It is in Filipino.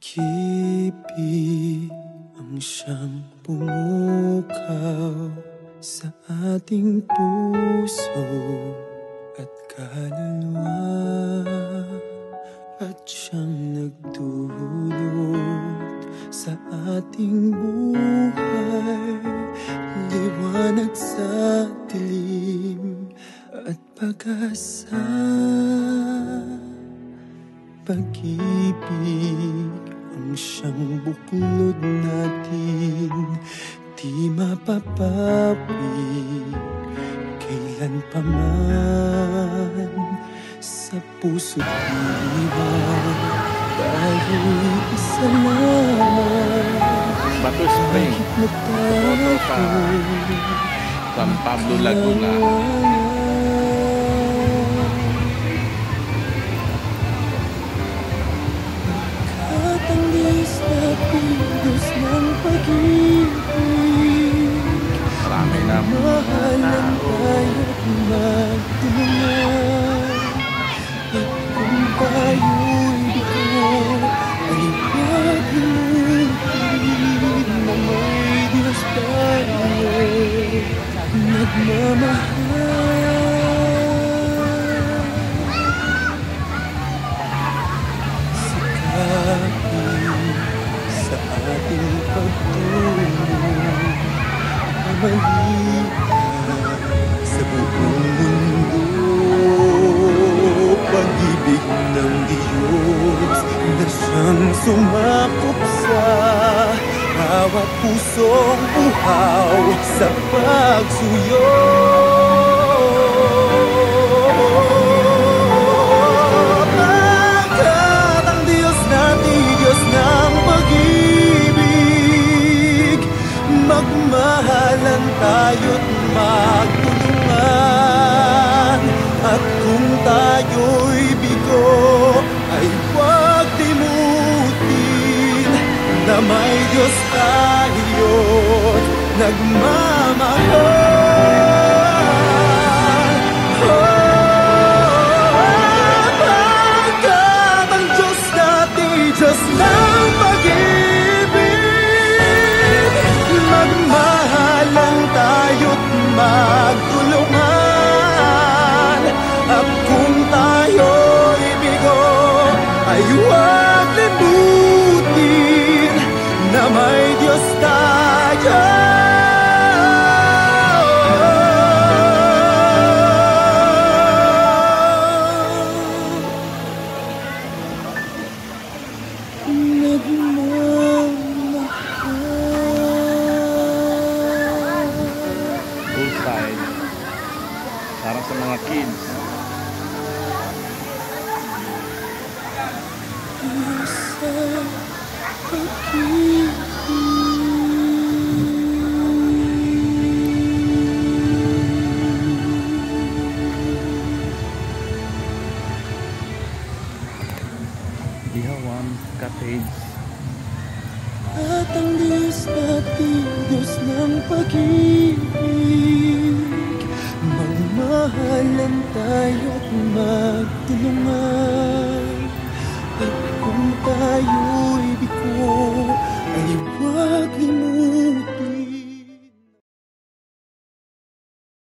Pag-ibig ang siyang pumukaw sa ating puso at kaluluwa, at siyang nagdulot sa ating buhay, liwanag sa dilim at pag-asa. Pag-ibig ang siyang buklod natin, di mapapawi kailan pa man. Sa puso't diwa tayo'y isa lamang. Bato Spring, San Pablo, Laguna. Diyos ng pag-ibig, Marami na mahalan tayo't magtulungan. At kung tayo'y biko ay huwag limutin na may Diyos tayo nagmamahal. Sa ating pagtulong, pamalitan sa buong mundo. Pag-ibig ng Diyos na siyang sumakop sa bawat pusong uhaw sa pagsuyo. Magmahalan tayo't magtulungan, at kung tayo'y bigo ay huwag limutin na may Diyos tayo't nagmamahal. Pagkat ang Diyos natin, Diyos ng pag-ibig, magmahalan tayo't magtulungan, at kung tayo'y bigo ay huwag limutin na may Diyos tayo. Para sa mga kids. Dihawan Cottage. At ang Diyos natin, Diyos ng pag-ibig, magmahalan tayo't magtulungan.